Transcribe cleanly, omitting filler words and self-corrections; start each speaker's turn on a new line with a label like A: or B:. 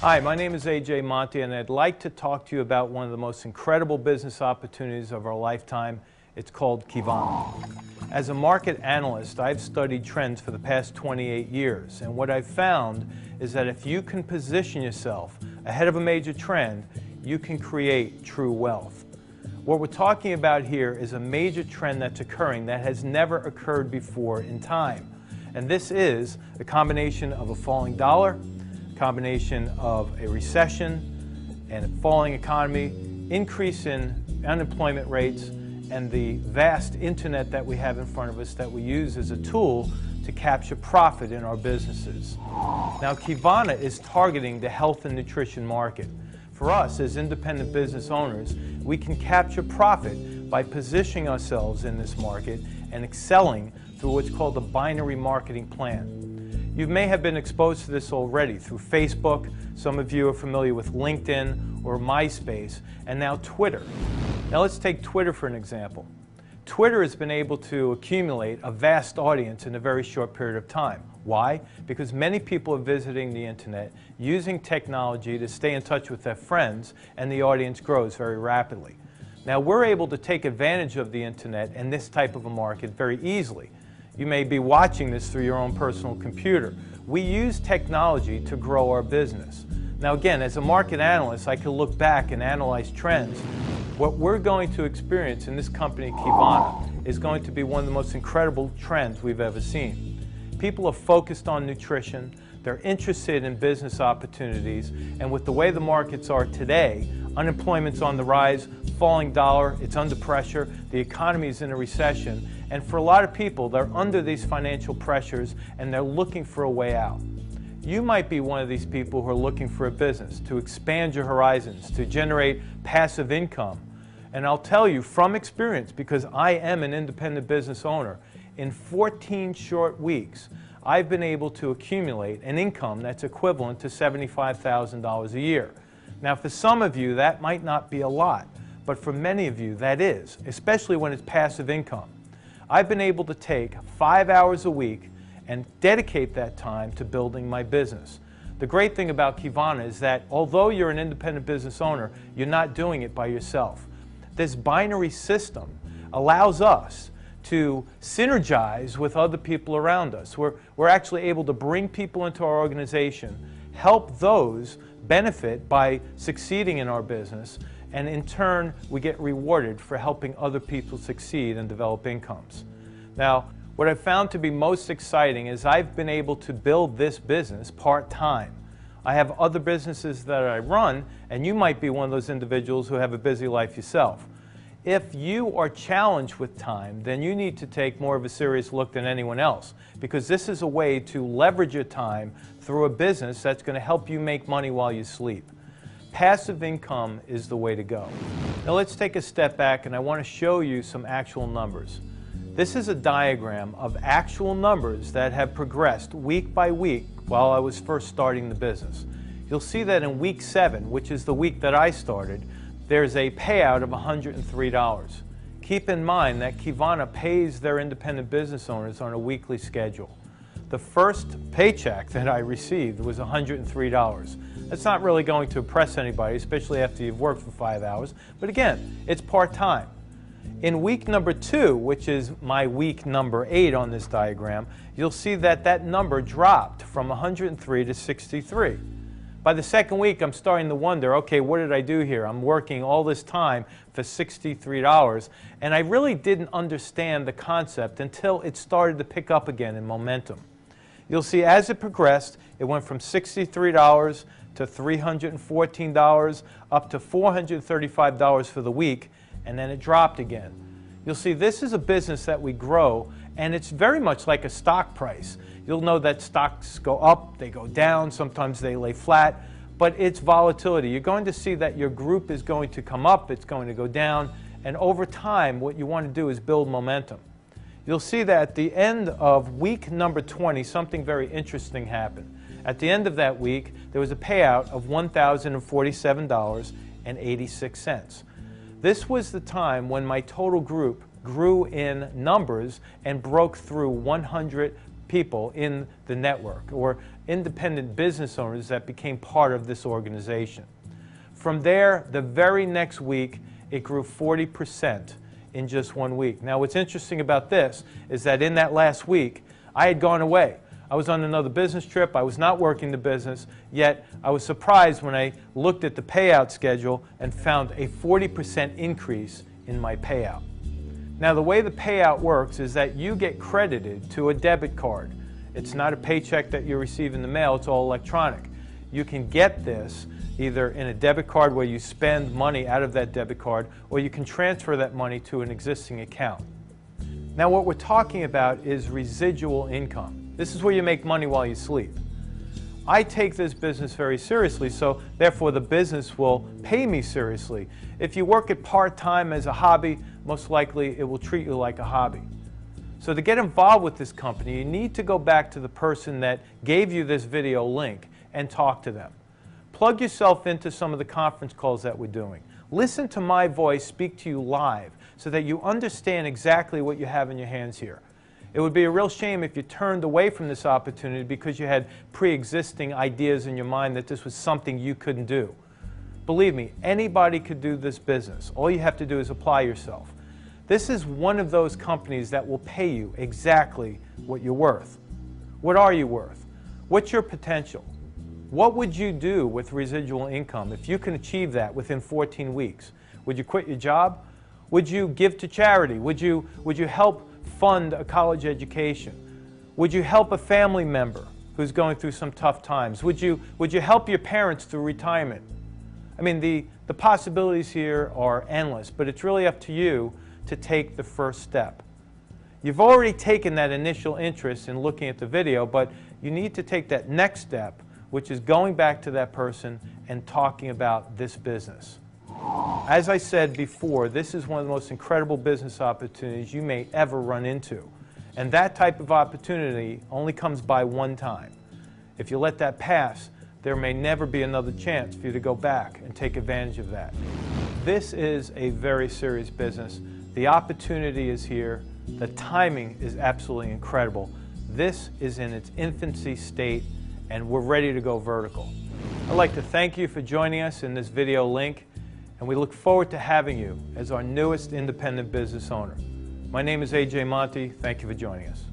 A: Hi, my name is AJ Monte, and I'd like to talk to you about one of the most incredible business opportunities of our lifetime. It's called Qivana. As a market analyst, I've studied trends for the past 28 years, and what I've found is that if you can position yourself ahead of a major trend, you can create true wealth. What we're talking about here is a major trend that's occurring that has never occurred before in time. And this is a combination of a falling dollar, combination of a recession and a falling economy, increase in unemployment rates, and the vast internet that we have in front of us that we use as a tool to capture profit in our businesses. Now, Qivana is targeting the health and nutrition market. For us as independent business owners, we can capture profit by positioning ourselves in this market and excelling through what's called the binary marketing plan. You may have been exposed to this already through Facebook. Some of you are familiar with LinkedIn or MySpace, and now Twitter. Now let's take Twitter for an example. Twitter has been able to accumulate a vast audience in a very short period of time. Why? Because many people are visiting the internet, using technology to stay in touch with their friends, and the audience grows very rapidly. Now we're able to take advantage of the internet and this type of a market very easily. You may be watching this through your own personal computer. We use technology to grow our business. Now again, as a market analyst, I can look back and analyze trends. What we're going to experience in this company, Qivana, is going to be one of the most incredible trends we've ever seen. People are focused on nutrition, they're interested in business opportunities, and with the way the markets are today, unemployment's on the rise, falling dollar, it's under pressure, the economy is in a recession, and for a lot of people, they're under these financial pressures and they're looking for a way out. You might be one of these people who are looking for a business to expand your horizons, to generate passive income. And I'll tell you from experience, because I am an independent business owner, in 14 short weeks, I've been able to accumulate an income that's equivalent to $75,000 a year. Now, for some of you, that might not be a lot, but for many of you, that is, especially when it's passive income. I've been able to take 5 hours a week and dedicate that time to building my business. The great thing about Qivana is that although you're an independent business owner, you're not doing it by yourself. This binary system allows us to synergize with other people around us. We're actually able to bring people into our organization, help those benefit by succeeding in our business, and in turn we get rewarded for helping other people succeed and develop incomes. Now, what I've found to be most exciting is I've been able to build this business part-time. I have other businesses that I run, and you might be one of those individuals who have a busy life yourself. If you are challenged with time, then you need to take more of a serious look than anyone else, because this is a way to leverage your time through a business that's going to help you make money while you sleep. Passive income is the way to go. Now let's take a step back, and I want to show you some actual numbers. This is a diagram of actual numbers that have progressed week by week while I was first starting the business. You'll see that in week 7, which is the week that I started, there's a payout of $103. Keep in mind that Qivana pays their independent business owners on a weekly schedule. The first paycheck that I received was $103. That's not really going to impress anybody, especially after you've worked for 5 hours, but again, it's part-time. In week number 2, which is my week number 8 on this diagram, you'll see that that number dropped from 103 to 63. By the second week, I'm starting to wonder, okay, what did I do here? I'm working all this time for $63, and I really didn't understand the concept until it started to pick up again in momentum. You'll see as it progressed, it went from $63 to $314, up to $435 for the week, and then it dropped again. You'll see this is a business that we grow, and it's very much like a stock price. You'll know that stocks go up, they go down, sometimes they lay flat, but it's volatility. You're going to see that your group is going to come up, it's going to go down, and over time what you want to do is build momentum. You'll see that at the end of week number 20, something very interesting happened. At the end of that week, there was a payout of $1,047.86. This was the time when my total group grew in numbers and broke through 100 people in the network, or independent business owners that became part of this organization. From there, the very next week, it grew 40% in just 1 week. Now, what's interesting about this is that in that last week, I had gone away. I was on another business trip. I was not working the business, yet I was surprised when I looked at the payout schedule and found a 40% increase in my payout. Now, the way the payout works is that you get credited to a debit card. It's not a paycheck that you receive in the mail. It's all electronic. You can get this either in a debit card where you spend money out of that debit card, or you can transfer that money to an existing account. Now, what we're talking about is residual income. This is where you make money while you sleep. I take this business very seriously, so therefore the business will pay me seriously. If you work it part-time as a hobby, most likely it will treat you like a hobby. So to get involved with this company, you need to go back to the person that gave you this video link and talk to them. Plug yourself into some of the conference calls that we're doing. Listen to my voice speak to you live so that you understand exactly what you have in your hands here. It would be a real shame if you turned away from this opportunity because you had pre-existing ideas in your mind that this was something you couldn't do. Believe me, anybody could do this business. All you have to do is apply yourself. This is one of those companies that will pay you exactly what you're worth. What are you worth? What's your potential? What would you do with residual income if you can achieve that within 14 weeks? Would you quit your job? Would you give to charity? Would you help fund a college education? Would you help a family member who's going through some tough times? Would you help your parents through retirement? I mean, the possibilities here are endless, but it's really up to you to take the first step. You've already taken that initial interest in looking at the video, but you need to take that next step, which is going back to that person and talking about this business. As I said before, this is one of the most incredible business opportunities you may ever run into. And that type of opportunity only comes by one time. If you let that pass, there may never be another chance for you to go back and take advantage of that. This is a very serious business. The opportunity is here. The timing is absolutely incredible. This is in its infancy state, and we're ready to go vertical. I'd like to thank you for joining us in this video link, and we look forward to having you as our newest independent business owner. My name is AJ Monte. Thank you for joining us.